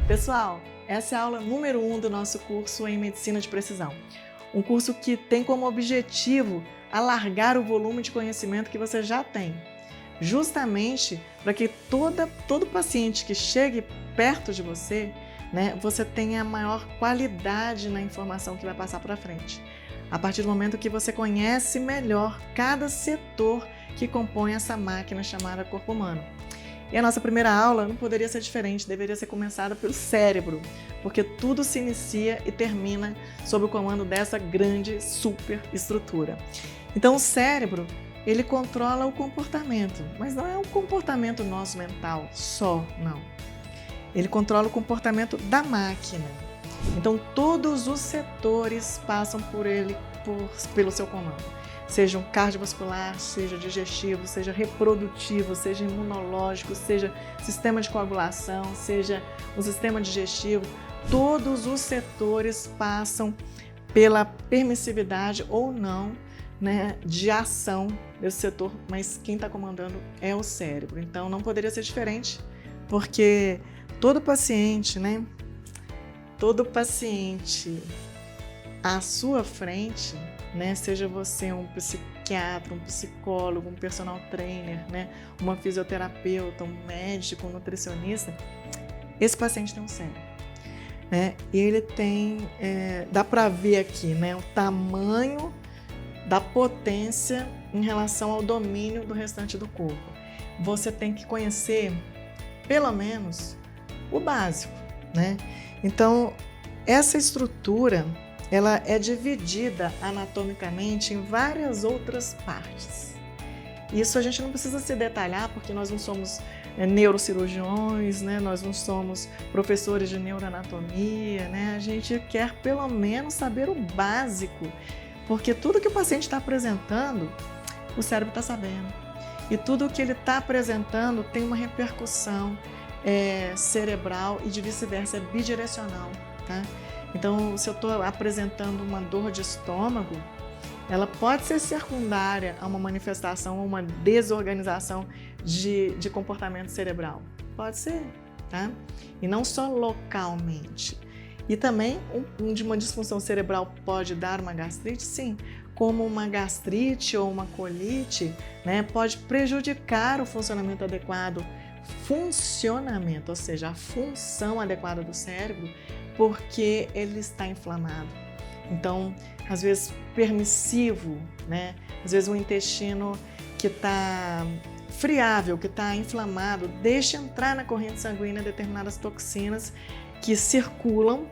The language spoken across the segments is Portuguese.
Pessoal, essa é a aula número 1 do nosso curso em Medicina de Precisão. Um curso que tem como objetivo alargar o volume de conhecimento que você já tem, justamente para que todo paciente que chegue perto de você, você tenha maior qualidade na informação que vai passar para frente. A partir do momento que você conhece melhor cada setor que compõe essa máquina chamada corpo humano. E a nossa primeira aula não poderia ser diferente, deveria ser começada pelo cérebro, porque tudo se inicia e termina sob o comando dessa grande superestrutura. Então o cérebro, ele controla o comportamento, mas não é um comportamento nosso mental só, não. Ele controla o comportamento da máquina. Então todos os setores passam pelo seu comando. Seja um cardiovascular, seja digestivo, seja reprodutivo, seja imunológico, seja sistema de coagulação, seja o sistema digestivo, todos os setores passam pela permissividade ou não, de ação desse setor, mas quem está comandando é o cérebro. Então não poderia ser diferente, porque todo paciente à sua frente, seja você um psiquiatra, um psicólogo, um personal trainer, uma fisioterapeuta, um médico, um nutricionista, esse paciente tem um cérebro. E ele tem, dá para ver aqui, o tamanho da potência em relação ao domínio do restante do corpo. Você tem que conhecer, pelo menos, o básico. Então, essa estrutura, ela é dividida anatomicamente em várias outras partes. Isso a gente não precisa se detalhar, porque nós não somos neurocirurgiões, nós não somos professores de neuroanatomia, A gente quer pelo menos saber o básico, porque tudo que o paciente está apresentando, o cérebro está sabendo. E tudo que ele está apresentando tem uma repercussão cerebral e de vice-versa, é bidirecional, tá? Então, se eu estou apresentando uma dor de estômago, ela pode ser secundária a uma manifestação ou uma desorganização de comportamento cerebral. Pode ser, tá? E não só localmente. E também de uma disfunção cerebral pode dar uma gastrite, sim, como uma gastrite ou uma colite, pode prejudicar o funcionamento adequado, ou seja, a função adequada do cérebro, porque ele está inflamado. Então, às vezes permissivo, Às vezes o intestino que está friável, que está inflamado, deixa entrar na corrente sanguínea determinadas toxinas que circulam,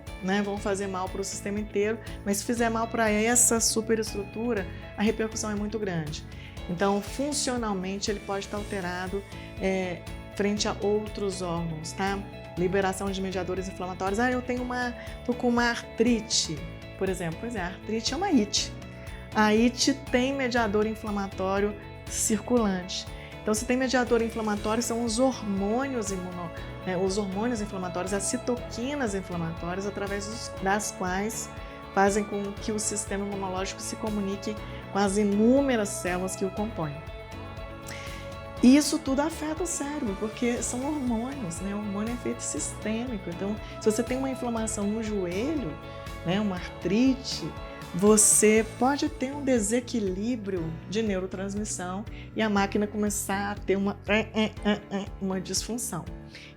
vão fazer mal para o sistema inteiro, mas se fizer mal para essa superestrutura, a repercussão é muito grande. Então, funcionalmente, ele pode estar alterado frente a outros órgãos, tá? Liberação de mediadores inflamatórios. Tô com uma artrite, por exemplo. Pois é, a artrite é uma IT. A IT tem mediador inflamatório circulante. Então, se tem mediador inflamatório, são os hormônios os hormônios inflamatórios, as citoquinas inflamatórias, através das quais fazem com que o sistema imunológico se comunique com as inúmeras células que o compõem. E isso tudo afeta o cérebro, porque são hormônios, O hormônio é efeito sistêmico. Então, se você tem uma inflamação no joelho, uma artrite, você pode ter um desequilíbrio de neurotransmissão e a máquina começar a ter uma disfunção.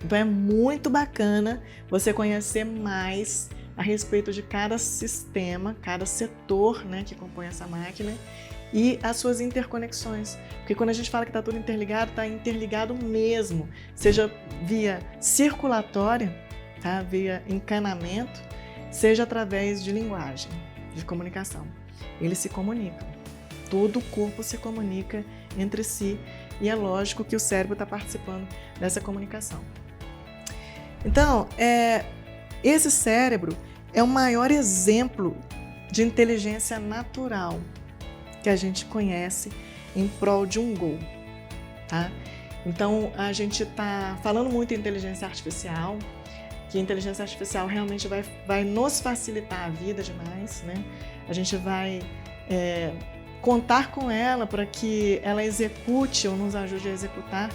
Então, é muito bacana você conhecer mais a respeito de cada sistema, cada setor, que compõe essa máquina, e as suas interconexões. Porque quando a gente fala que está tudo interligado, está interligado mesmo, seja via circulatória, tá? Via encanamento, seja através de linguagem, de comunicação. Eles se comunicam. Todo o corpo se comunica entre si e é lógico que o cérebro está participando dessa comunicação. Então, esse cérebro é o maior exemplo de inteligência natural que a gente conhece em prol de um gol, tá? Então, a gente está falando muito em inteligência artificial, que a inteligência artificial realmente vai nos facilitar a vida demais, A gente vai contar com ela para que ela execute ou nos ajude a executar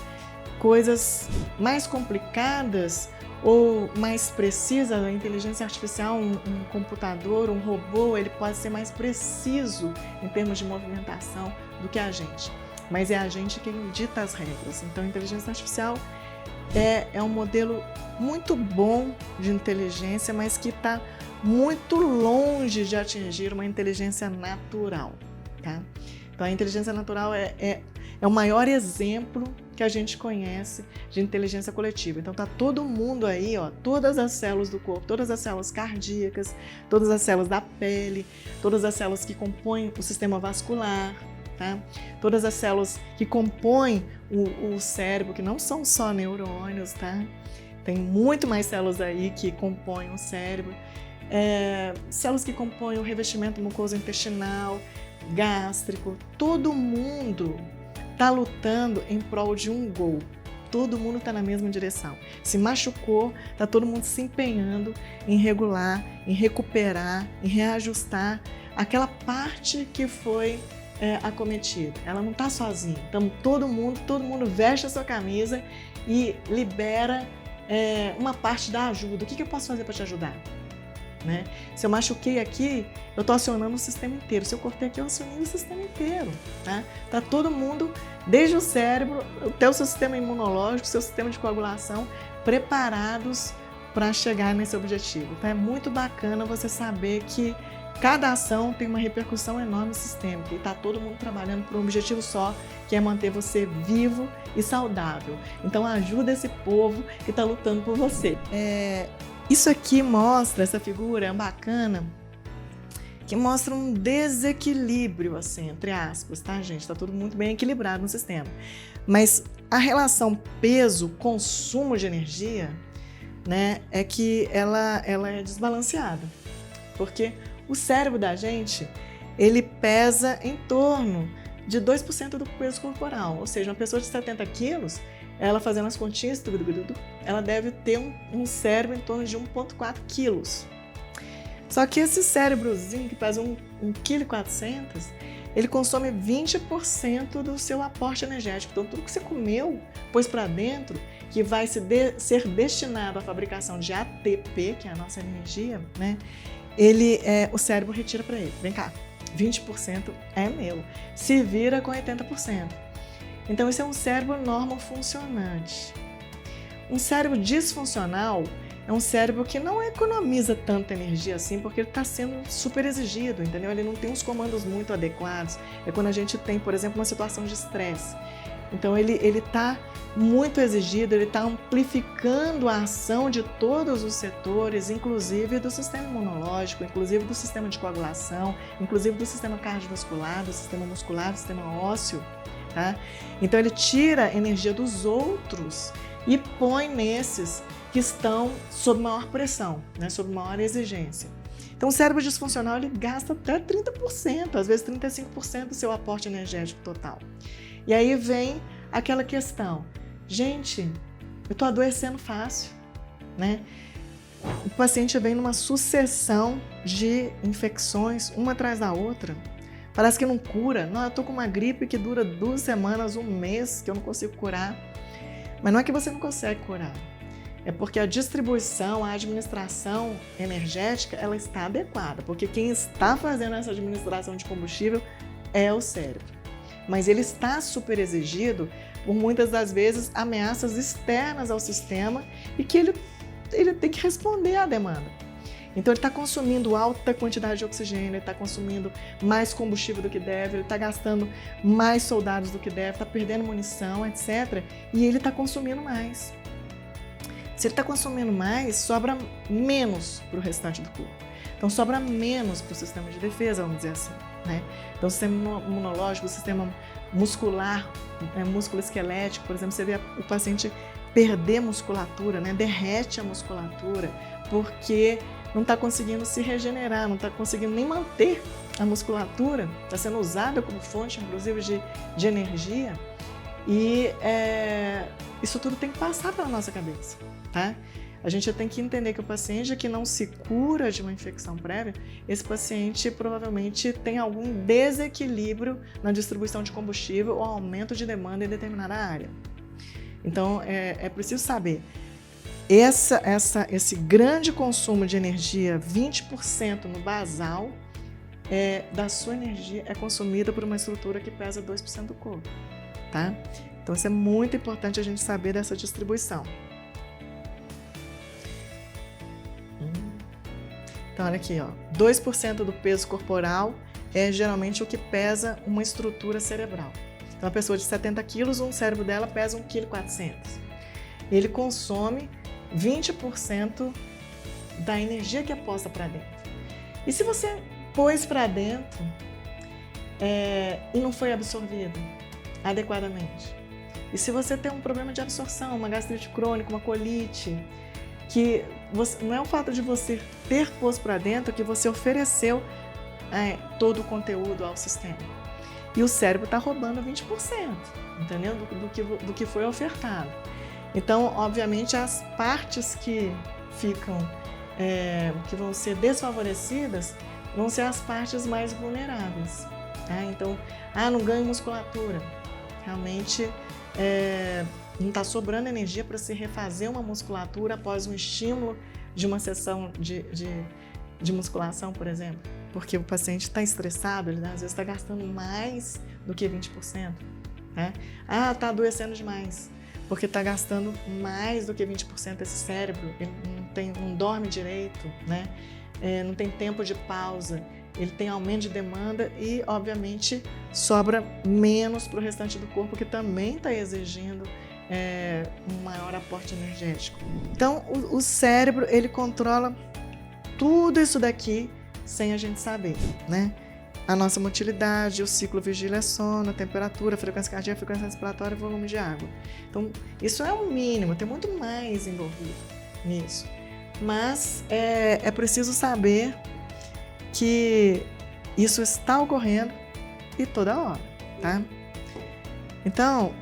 coisas mais complicadas ou mais precisa. A inteligência artificial, um computador, um robô, ele pode ser mais preciso em termos de movimentação do que a gente. Mas é a gente quem dita as regras. Então, a inteligência artificial é um modelo muito bom de inteligência, mas que está muito longe de atingir uma inteligência natural, tá? Então, a inteligência natural é o maior exemplo que a gente conhece de inteligência coletiva. Então, tá todo mundo aí, ó, todas as células do corpo, todas as células cardíacas, todas as células da pele, todas as células que compõem o sistema vascular, tá? Todas as células que compõem o cérebro, que não são só neurônios, tá? Tem muito mais células aí que compõem o cérebro. Células que compõem o revestimento mucoso-intestinal, gástrico. Todo mundo está lutando em prol de um gol. Todo mundo está na mesma direção. Se machucou, está todo mundo se empenhando em regular, em recuperar, em reajustar aquela parte que foi acometida. Ela não está sozinha. Então todo mundo veste a sua camisa e libera uma parte da ajuda. O que eu posso fazer para te ajudar? Né? Se eu machuquei aqui, eu estou acionando o sistema inteiro. Se eu cortei aqui, eu acionei o sistema inteiro. Tá todo mundo, desde o cérebro até o seu sistema imunológico, seu sistema de coagulação, preparados para chegar nesse objetivo. Então é muito bacana você saber que cada ação tem uma repercussão enorme sistêmica e está todo mundo trabalhando por um objetivo só, que é manter você vivo e saudável. Então ajuda esse povo que está lutando por você. Isso aqui mostra, essa figura é bacana, que mostra um desequilíbrio, assim, entre aspas, tá, gente? Está tudo muito bem equilibrado no sistema. Mas a relação peso-consumo de energia, né, é que ela é desbalanceada. Porque o cérebro da gente, ele pesa em torno de 2% do peso corporal. Ou seja, uma pessoa de 70 quilos, ela fazendo as continhas, ela deve ter um cérebro em torno de 1,4 quilos. Só que esse cérebrozinho que pesa 1,4 kg, ele consome 20% do seu aporte energético. Então, tudo que você comeu, pôs para dentro, que vai ser destinado à fabricação de ATP, que é a nossa energia, né? O cérebro retira para ele. Vem cá, 20% é meu. Se vira com 80%. Então, esse é um cérebro normofuncionante. Um cérebro disfuncional é um cérebro que não economiza tanta energia assim, porque ele está sendo super exigido, entendeu? Ele não tem uns comandos muito adequados. É quando a gente tem, por exemplo, uma situação de estresse. Então, ele está muito exigido, ele está amplificando a ação de todos os setores, inclusive do sistema imunológico, inclusive do sistema de coagulação, inclusive do sistema cardiovascular, do sistema muscular, do sistema ósseo. Tá? Então ele tira a energia dos outros e põe nesses que estão sob maior pressão, né? Sob maior exigência. Então o cérebro disfuncional ele gasta até 30%, às vezes 35% do seu aporte energético total. E aí vem aquela questão, gente, eu estou adoecendo fácil, né? O paciente vem numa sucessão de infecções, uma atrás da outra. Parece que não cura. Não, eu estou com uma gripe que dura 2 semanas, 1 mês, que eu não consigo curar. Mas não é que você não consegue curar. É porque a distribuição, a administração energética, ela está adequada. Porque quem está fazendo essa administração de combustível é o cérebro. Mas ele está super exigido por muitas das vezes ameaças externas ao sistema e que ele tem que responder à demanda. Então ele está consumindo alta quantidade de oxigênio, ele está consumindo mais combustível do que deve, ele está gastando mais soldados do que deve, está perdendo munição, etc. E ele está consumindo mais. Se ele está consumindo mais, sobra menos para o restante do corpo. Então sobra menos para o sistema de defesa, vamos dizer assim, né? Então o sistema imunológico, o sistema muscular, músculo esquelético, por exemplo, você vê o paciente perder musculatura, né? Derrete a musculatura, porque não está conseguindo se regenerar, não está conseguindo nem manter a musculatura, está sendo usada como fonte, inclusive, de energia. E isso tudo tem que passar pela nossa cabeça, tá? A gente tem que entender que o paciente que não se cura de uma infecção prévia, esse paciente provavelmente tem algum desequilíbrio na distribuição de combustível ou aumento de demanda em determinada área. Então, é preciso saber. esse grande consumo de energia, 20% no basal, da sua energia é consumida por uma estrutura que pesa 2% do corpo, tá? Então, isso é muito importante a gente saber dessa distribuição. Então, olha aqui, ó, 2% do peso corporal é geralmente o que pesa uma estrutura cerebral. Então, uma pessoa de 70 quilos, o cérebro dela pesa 1,4 kg. Ele consome 20% da energia que é posta para dentro. E se você pôs para dentro e não foi absorvido adequadamente? E se você tem um problema de absorção, uma gastrite crônica, uma colite, que não é o fato de você ter posto para dentro que você ofereceu todo o conteúdo ao sistema. E o cérebro está roubando 20%, entendeu? Do que foi ofertado. Então, obviamente, as partes que ficam, que vão ser desfavorecidas, vão ser as partes mais vulneráveis. Tá? Então, não ganho musculatura. Realmente, não está sobrando energia para se refazer uma musculatura após um estímulo de uma sessão de musculação, por exemplo. Porque o paciente está estressado, ele às vezes está gastando mais do que 20%. Né? Está adoecendo demais, porque está gastando mais do que 20% desse cérebro, ele não dorme direito, né? Não tem tempo de pausa, ele tem aumento de demanda e, obviamente, sobra menos para o restante do corpo, que também está exigindo um maior aporte energético. Então, o cérebro, ele controla tudo isso daqui sem a gente saber, né? A nossa motilidade, o ciclo vigília-sono, a temperatura, a frequência cardíaca, a frequência respiratória e o volume de água. Então, isso é o mínimo, tem muito mais envolvido nisso. Mas é preciso saber que isso está ocorrendo e toda hora, tá? Então,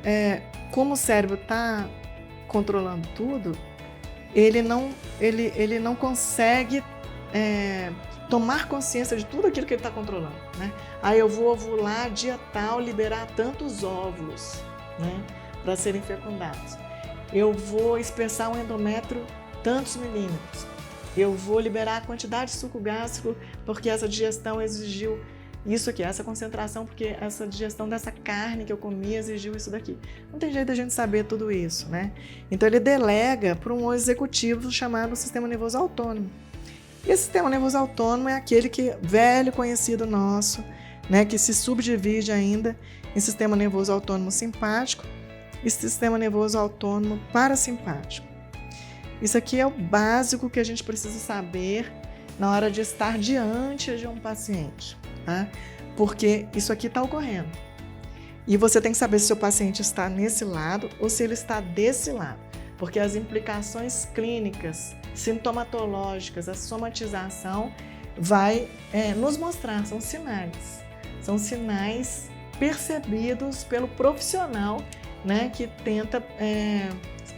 como o cérebro está controlando tudo, ele não consegue tomar consciência de tudo aquilo que ele está controlando, né? Eu vou ovular dia tal, liberar tantos óvulos, né, para serem fecundados. Eu vou espessar um endométrio tantos milímetros. Eu vou liberar a quantidade de suco gástrico porque essa digestão exigiu isso aqui, essa concentração, porque essa digestão dessa carne que eu comi exigiu isso daqui. Não tem jeito de a gente saber tudo isso, né? Então ele delega para um executivo chamado sistema nervoso autônomo. E esse sistema nervoso autônomo é aquele velho conhecido nosso, né, que se subdivide ainda em sistema nervoso autônomo simpático e sistema nervoso autônomo parasimpático. Isso aqui é o básico que a gente precisa saber na hora de estar diante de um paciente, tá? Porque isso aqui está ocorrendo. E você tem que saber se o seu paciente está nesse lado ou se ele está desse lado. Porque as implicações clínicas, sintomatológicas, a somatização vai nos mostrar, são sinais percebidos pelo profissional, né, que tenta,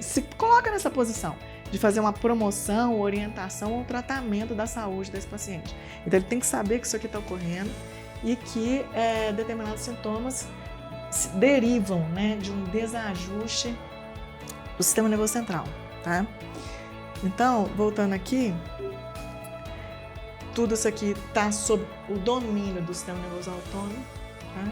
se coloca nessa posição de fazer uma promoção, orientação ou tratamento da saúde desse paciente. Então ele tem que saber que isso aqui está ocorrendo e que determinados sintomas derivam, né, de um desajuste do sistema nervoso central, tá? Então, voltando aqui, tudo isso aqui está sob o domínio do sistema nervoso autônomo, tá?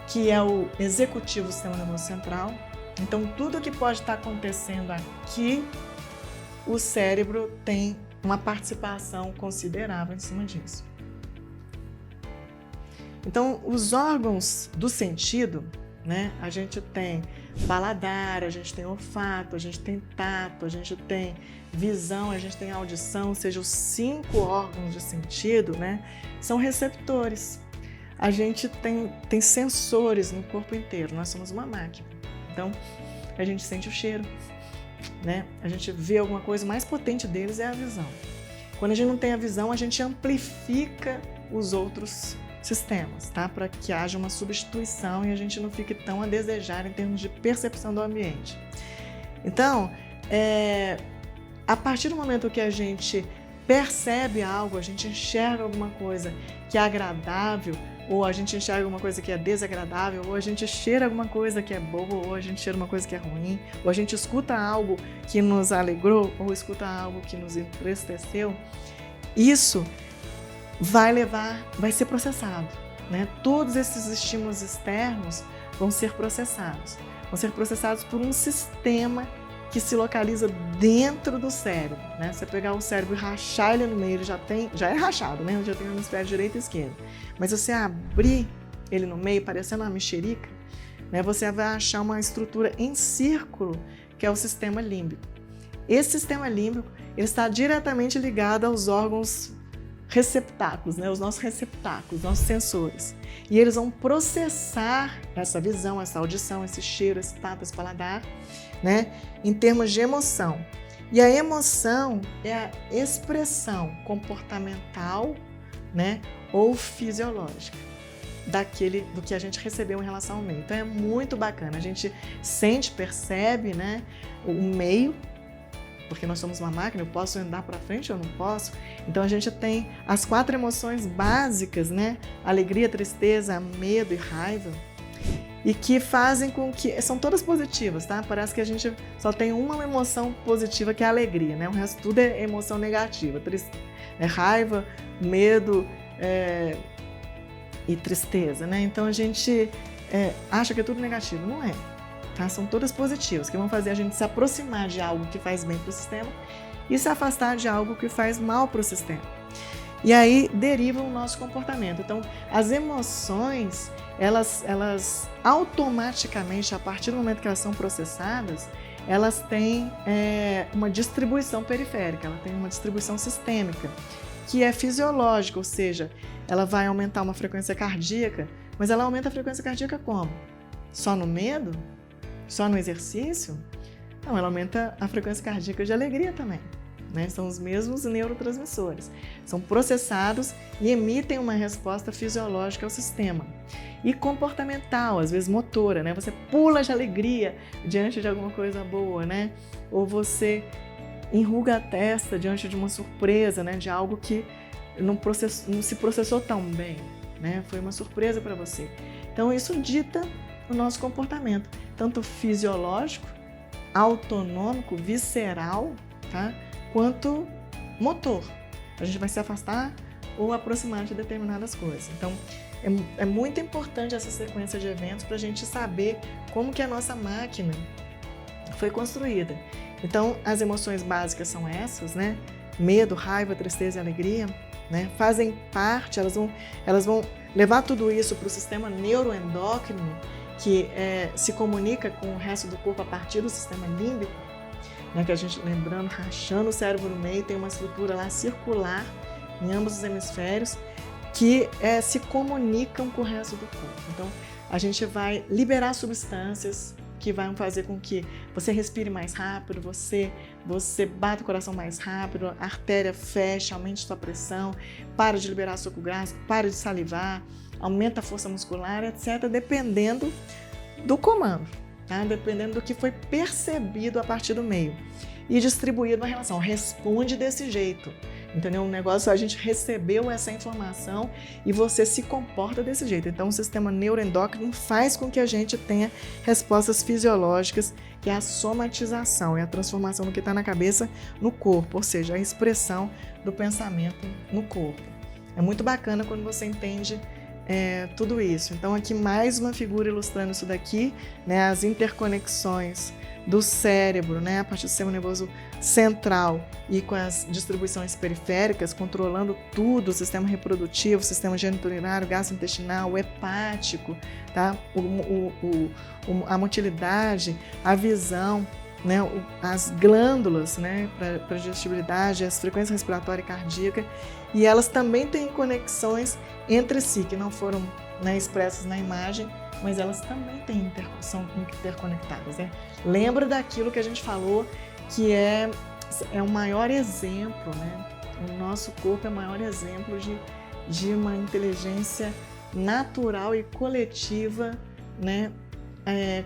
Que é o executivo do sistema nervoso central. Então, tudo que pode estar acontecendo aqui, o cérebro tem uma participação considerável em cima disso. Então, os órgãos do sentido, né? A gente tem paladar, a gente tem olfato, a gente tem tato, a gente tem visão, a gente tem audição, ou seja, os 5 órgãos de sentido, né, são receptores. A gente tem sensores no corpo inteiro, nós somos uma máquina. Então, a gente sente o cheiro, né? A gente vê alguma coisa, o mais potente deles é a visão. Quando a gente não tem a visão, a gente amplifica os outros sistemas, tá? Para que haja uma substituição e a gente não fique tão a desejar em termos de percepção do ambiente. Então, a partir do momento que a gente percebe algo, a gente enxerga alguma coisa que é agradável, ou a gente enxerga alguma coisa que é desagradável, ou a gente cheira alguma coisa que é boa, ou a gente cheira uma coisa que é ruim, ou a gente escuta algo que nos alegrou, ou escuta algo que nos entristeceu, isso vai ser processado, né? Todos esses estímulos externos vão ser processados por um sistema que se localiza dentro do cérebro, né? Você pegar o cérebro e rachar ele no meio, ele já é rachado, né? Já tem o hemisfério direito e esquerdo. Mas você abrir ele no meio, parecendo uma mexerica, né? Você vai achar uma estrutura em círculo, que é o sistema límbico. Esse sistema límbico, ele está diretamente ligado aos órgãos receptáculos, né? Os nossos receptáculos, nossos sensores. E eles vão processar essa visão, essa audição, esse cheiro, esse tato, esse paladar, né? Em termos de emoção. E a emoção é a expressão comportamental, né? Ou fisiológica do que a gente recebeu em relação ao meio. Então é muito bacana. A gente sente, percebe, né? O meio, porque nós somos uma máquina, eu posso andar para frente ou não posso. Então a gente tem as 4 emoções básicas, né? Alegria, tristeza, medo e raiva, e que fazem com que... São todas positivas, tá? Parece que a gente só tem uma emoção positiva, que é a alegria, né? O resto tudo é emoção negativa. Raiva, medo e tristeza, né? Então a gente acha que é tudo negativo. Não é. Tá? São todas positivas, que vão fazer a gente se aproximar de algo que faz bem para o sistema e se afastar de algo que faz mal para o sistema. E aí deriva o nosso comportamento. Então, as emoções, elas automaticamente, a partir do momento que elas são processadas, elas têm uma distribuição periférica, ela tem uma distribuição sistêmica, que é fisiológica, ou seja, ela vai aumentar uma frequência cardíaca, mas ela aumenta a frequência cardíaca como? Só no medo? Só no exercício? Não, ela aumenta a frequência cardíaca de alegria também, né? São os mesmos neurotransmissores. São processados e emitem uma resposta fisiológica ao sistema. E comportamental, às vezes motora, né? Você pula de alegria diante de alguma coisa boa, né? Ou você enruga a testa diante de uma surpresa, né? De algo que não se processou tão bem, né? Foi uma surpresa para você. Então isso dita o nosso comportamento, tanto fisiológico, autonômico, visceral, tá? Quanto motor. A gente vai se afastar ou aproximar de determinadas coisas. Então, é muito importante essa sequência de eventos para a gente saber como que a nossa máquina foi construída. Então, as emoções básicas são essas, né? Medo, raiva, tristeza e alegria, né? Fazem parte, elas vão levar tudo isso para o sistema neuroendócrino, que se comunica com o resto do corpo a partir do sistema límbico, né, que a gente, lembrando, rachando o cérebro no meio, tem uma estrutura lá circular em ambos os hemisférios, que se comunicam com o resto do corpo. Então, a gente vai liberar substâncias que vão fazer com que você respire mais rápido, você bata o coração mais rápido, a artéria fecha, aumente sua pressão, para de liberar suco graxo, para de salivar, aumenta a força muscular, etc., dependendo do comando, tá? Dependendo do que foi percebido a partir do meio e distribuído na relação. Responde desse jeito, entendeu? O negócio, a gente recebeu essa informação e você se comporta desse jeito. Então, o sistema neuroendócrino faz com que a gente tenha respostas fisiológicas, que é a somatização, é a transformação do que está na cabeça no corpo, ou seja, a expressão do pensamento no corpo. É muito bacana quando você entende tudo isso. Então, aqui mais uma figura ilustrando isso daqui, né, as interconexões do cérebro, né, a partir do sistema nervoso central e com as distribuições periféricas, controlando tudo, o sistema reprodutivo, o sistema geniturinário, gastrointestinal, o hepático, tá? A motilidade, a visão, né, as glândulas, né, para digestibilidade, as frequências respiratória e cardíaca, e elas também têm conexões entre si, que não foram, né, expressas na imagem, mas elas também são interconectadas, né? Lembra daquilo que a gente falou, que é o maior exemplo, né? O nosso corpo é o maior exemplo de uma inteligência natural e coletiva, né?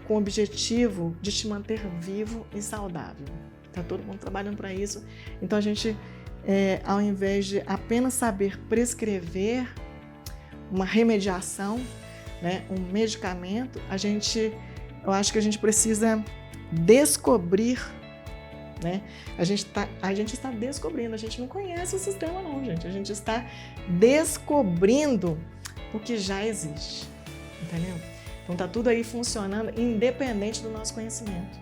Com o objetivo de te manter vivo e saudável. Tá todo mundo trabalhando para isso. Então a gente, ao invés de apenas saber prescrever uma remediação, né, um medicamento, eu acho que a gente precisa descobrir, né? A gente está descobrindo, a gente não conhece o sistema não, gente. A gente está descobrindo o que já existe, entendeu? Então tá tudo aí funcionando independente do nosso conhecimento.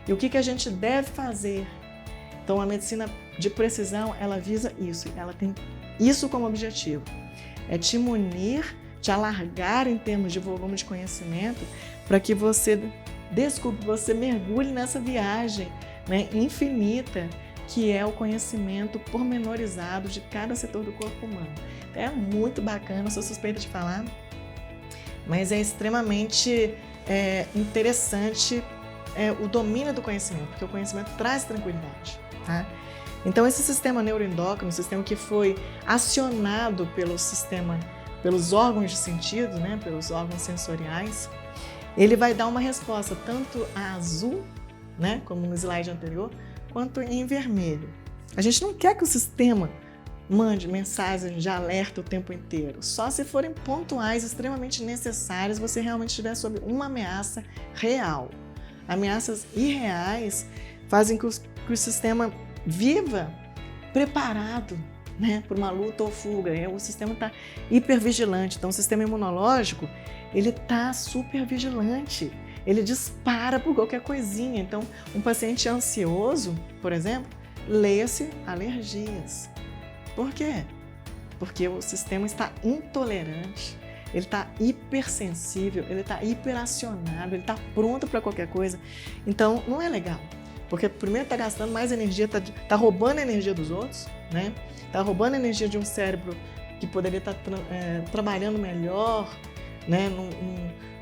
E o que a gente deve fazer? Então a medicina de precisão, ela visa isso, ela tem isso como objetivo. É te munir, te alargar em termos de volume de conhecimento para que você descubra, você mergulhe nessa viagem, né, infinita, que é o conhecimento pormenorizado de cada setor do corpo humano. É muito bacana, eu sou suspeita de falar, mas é extremamente interessante o domínio do conhecimento, porque o conhecimento traz tranquilidade, tá? Então esse sistema neuroendócrino, um sistema que foi acionado pelos órgãos de sentido, né, pelos órgãos sensoriais, ele vai dar uma resposta tanto a azul, né, como no slide anterior, quanto em vermelho. A gente não quer que o sistema mande mensagens de alerta o tempo inteiro, só se forem pontuais, extremamente necessárias, você realmente estiver sob uma ameaça real. Ameaças irreais fazem que o sistema viva preparado, né, para uma luta ou fuga. O sistema está hipervigilante, então o sistema imunológico ele está super vigilante, ele dispara por qualquer coisinha. Então, um paciente ansioso, por exemplo, leia-se alergias. Por quê? Porque o sistema está intolerante, ele está hipersensível, ele está hiperacionado, ele está pronto para qualquer coisa. Então, não é legal, porque primeiro está gastando mais energia, está roubando a energia dos outros, né? Está roubando a energia de um cérebro que poderia estar trabalhando melhor, né?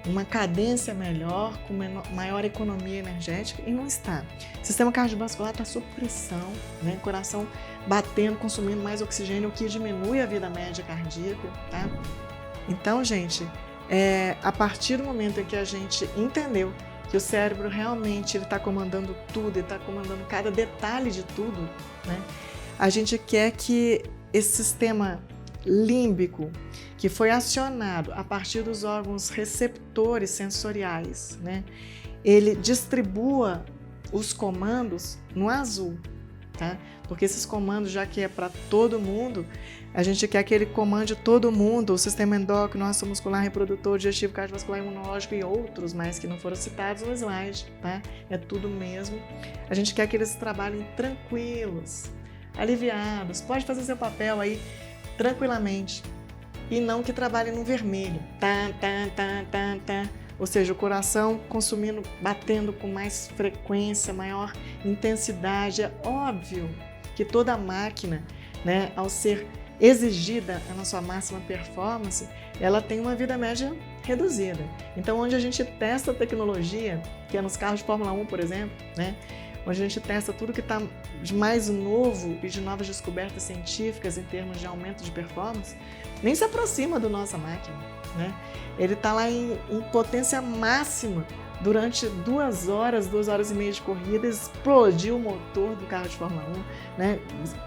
Numa cadência melhor, com maior economia energética, e não está. O sistema cardiovascular está sob pressão, né? Coração batendo, consumindo mais oxigênio, o que diminui a vida média cardíaca, tá? Então, gente, a partir do momento em que a gente entendeu que o cérebro realmente está comandando tudo, ele está comandando cada detalhe de tudo, né? A gente quer que esse sistema límbico, que foi acionado a partir dos órgãos receptores sensoriais, né, ele distribua os comandos no azul, tá? Porque esses comandos, já que é para todo mundo, a gente quer que ele comande todo mundo, o sistema endócrino, nosso muscular, reprodutor, digestivo, cardiovascular, imunológico e outros mais que não foram citados no slide, tá? É tudo mesmo. A gente quer que eles trabalhem tranquilos, aliviados, pode fazer seu papel aí tranquilamente, e não que trabalhem no vermelho, ou seja, o coração consumindo, batendo com mais frequência, maior intensidade. É óbvio que toda máquina, né, ao ser exigida na sua máxima performance, ela tem uma vida média reduzida. Então, onde a gente testa a tecnologia, que é nos carros de Fórmula 1, por exemplo, né, onde a gente testa tudo que está de mais novo e de novas descobertas científicas em termos de aumento de performance, nem se aproxima da nossa máquina, né? Ele está lá em potência máxima durante 2 horas, 2 horas e meia de corrida, explodiu o motor do carro de Fórmula 1, né?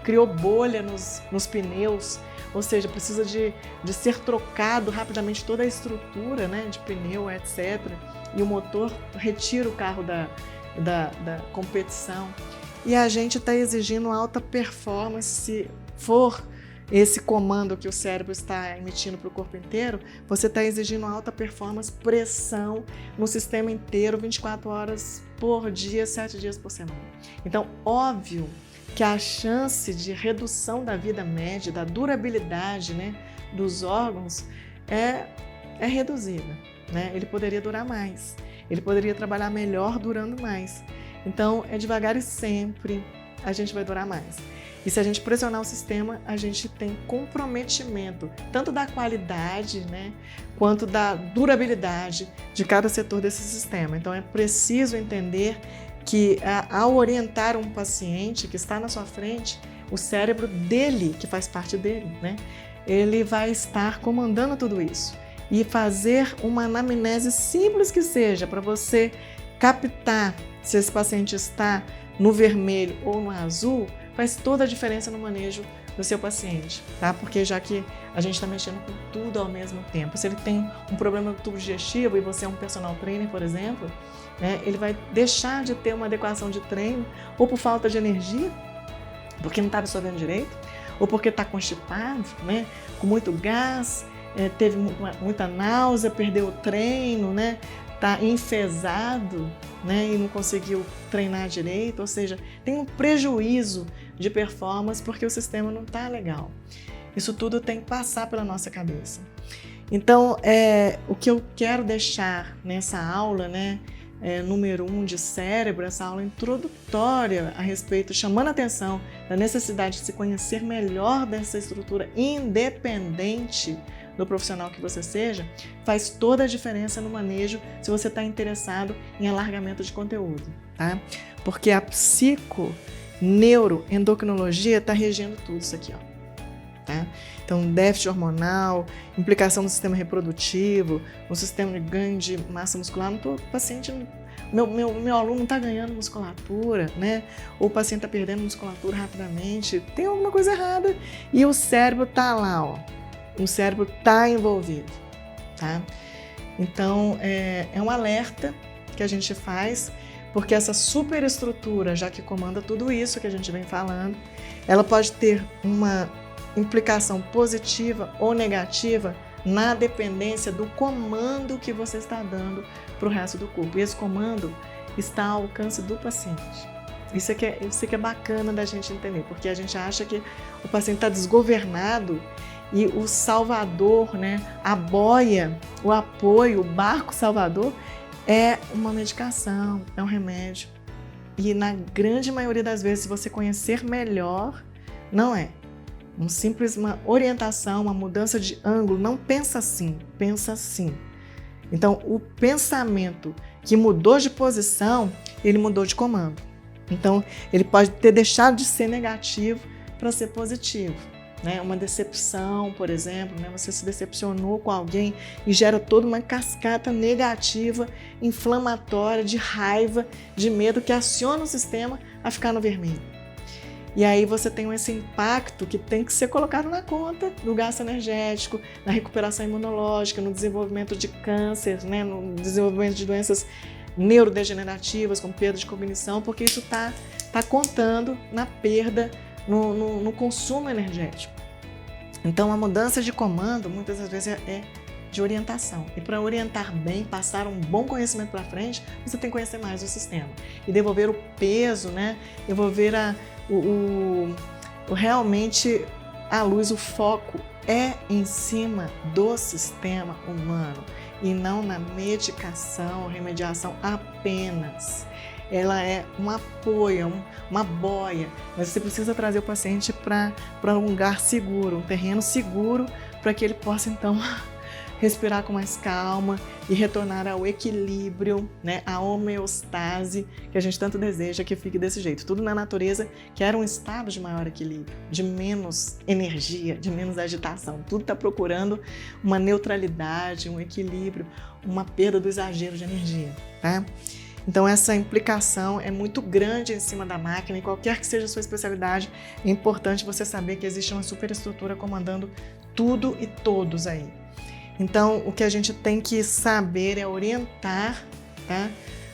Criou bolha nos pneus, ou seja, precisa de ser trocado rapidamente toda a estrutura, né, de pneu, etc. E o motor retira o carro da competição. E a gente está exigindo alta performance. Se for esse comando que o cérebro está emitindo para o corpo inteiro, você está exigindo alta performance, pressão no sistema inteiro, 24 horas por dia, 7 dias por semana. Então, óbvio que a chance de redução da vida média, da durabilidade, né, dos órgãos é reduzida, né? Ele poderia durar mais, ele poderia trabalhar melhor durando mais. Então, é devagar e sempre a gente vai durar mais. E se a gente pressionar o sistema, a gente tem comprometimento, tanto da qualidade, né, quanto da durabilidade de cada setor desse sistema. Então, é preciso entender que, ao orientar um paciente que está na sua frente, o cérebro dele, que faz parte dele, né, ele vai estar comandando tudo isso. E fazer uma anamnese simples que seja, para você captar se esse paciente está no vermelho ou no azul, faz toda a diferença no manejo do seu paciente, tá? Porque já que a gente está mexendo com tudo ao mesmo tempo. Se ele tem um problema do tubo digestivo e você é um personal trainer, por exemplo, né, ele vai deixar de ter uma adequação de treino ou por falta de energia, porque não está absorvendo direito, ou porque está constipado, né, com muito gás, teve muita náusea, perdeu o treino, né, está enfesado, né, e não conseguiu treinar direito, ou seja, tem um prejuízo de performance porque o sistema não está legal. Isso tudo tem que passar pela nossa cabeça. Então, o que eu quero deixar nessa aula, né, número 1 de cérebro, essa aula introdutória a respeito, chamando a atenção da necessidade de se conhecer melhor dessa estrutura independente do profissional que você seja, faz toda a diferença no manejo se você está interessado em alargamento de conteúdo, tá? Porque a psiconeuroendocrinologia está regendo tudo isso aqui, ó. Tá? Então, déficit hormonal, implicação no sistema reprodutivo, o sistema de ganho de massa muscular. O paciente, meu aluno não está ganhando musculatura, né? Ou o paciente está perdendo musculatura rapidamente, tem alguma coisa errada e o cérebro está lá, ó. O cérebro está envolvido, tá? Então, é um alerta que a gente faz, porque essa superestrutura, já que comanda tudo isso que a gente vem falando, ela pode ter uma implicação positiva ou negativa na dependência do comando que você está dando para o resto do corpo. E esse comando está ao alcance do paciente. Isso que é bacana da gente entender, porque a gente acha que o paciente está desgovernado e o salvador, né, a boia, o apoio, o barco salvador é uma medicação, é um remédio. E na grande maioria das vezes, se você conhecer melhor, não é. Uma orientação, uma mudança de ângulo, não pensa assim, pensa assim. Então, o pensamento que mudou de posição, ele mudou de comando. Então, ele pode ter deixado de ser negativo para ser positivo, né? Uma decepção, por exemplo, né? Você se decepcionou com alguém e gera toda uma cascata negativa, inflamatória, de raiva, de medo, que aciona o sistema a ficar no vermelho. E aí você tem esse impacto que tem que ser colocado na conta do gasto energético, na recuperação imunológica, no desenvolvimento de câncer, né, no desenvolvimento de doenças neurodegenerativas, como perda de cognição, porque isso está contando na perda, no consumo energético. Então, a mudança de comando, muitas das vezes, é de orientação. E para orientar bem, passar um bom conhecimento para frente, você tem que conhecer mais o sistema. E devolver o peso, né, devolver realmente a luz, o foco é em cima do sistema humano e não na medicação, remediação apenas. Ela é um apoio, uma boia, mas você precisa trazer o paciente para um lugar seguro, um terreno seguro, para que ele possa então respirar com mais calma e retornar ao equilíbrio, né, à homeostase que a gente tanto deseja que fique desse jeito. Tudo na natureza quer um estado de maior equilíbrio, de menos energia, de menos agitação. Tudo está procurando uma neutralidade, um equilíbrio, uma perda do exagero de energia, tá? Então essa implicação é muito grande em cima da máquina e qualquer que seja a sua especialidade, é importante você saber que existe uma superestrutura comandando tudo e todos aí. Então, o que a gente tem que saber é orientar, tá?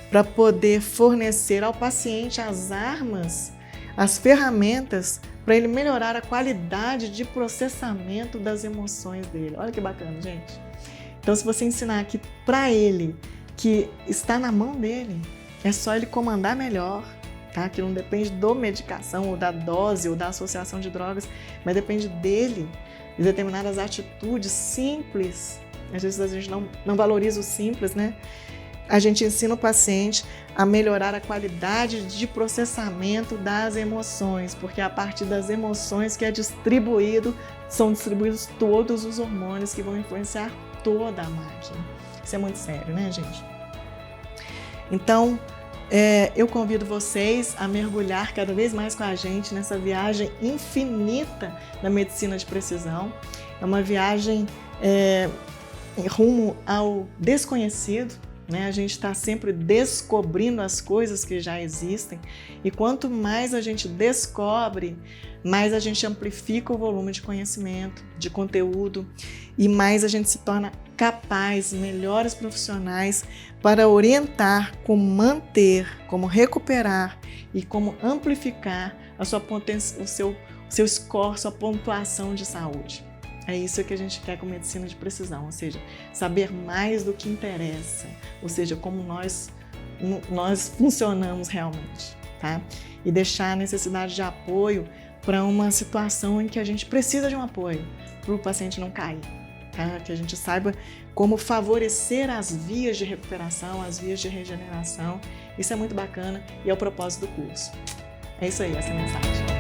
Para poder fornecer ao paciente as armas, as ferramentas para ele melhorar a qualidade de processamento das emoções dele. Olha que bacana, gente. Então, se você ensinar aqui para ele que está na mão dele, é só ele comandar melhor, tá? Que não depende da medicação ou da dose ou da associação de drogas, mas depende dele, de determinadas atitudes simples. Às vezes a gente não valoriza o simples, né? A gente ensina o paciente a melhorar a qualidade de processamento das emoções, porque é a partir das emoções que são distribuídos todos os hormônios que vão influenciar toda a máquina. Isso é muito sério, né, gente? Então, eu convido vocês a mergulhar cada vez mais com a gente nessa viagem infinita da medicina de precisão. É uma viagem rumo ao desconhecido, né? A gente está sempre descobrindo as coisas que já existem, e quanto mais a gente descobre, mais a gente amplifica o volume de conhecimento, de conteúdo, e mais a gente se torna capaz, melhores profissionais para orientar como manter, como recuperar e como amplificar a sua potência, o seu score, sua pontuação de saúde. É isso que a gente quer com medicina de precisão, ou seja, saber mais do que interessa, ou seja, como nós funcionamos realmente, tá? E deixar a necessidade de apoio para uma situação em que a gente precisa de um apoio, para o paciente não cair, tá? Que a gente saiba como favorecer as vias de recuperação, as vias de regeneração. Isso é muito bacana e é o propósito do curso. É isso aí, essa é a mensagem.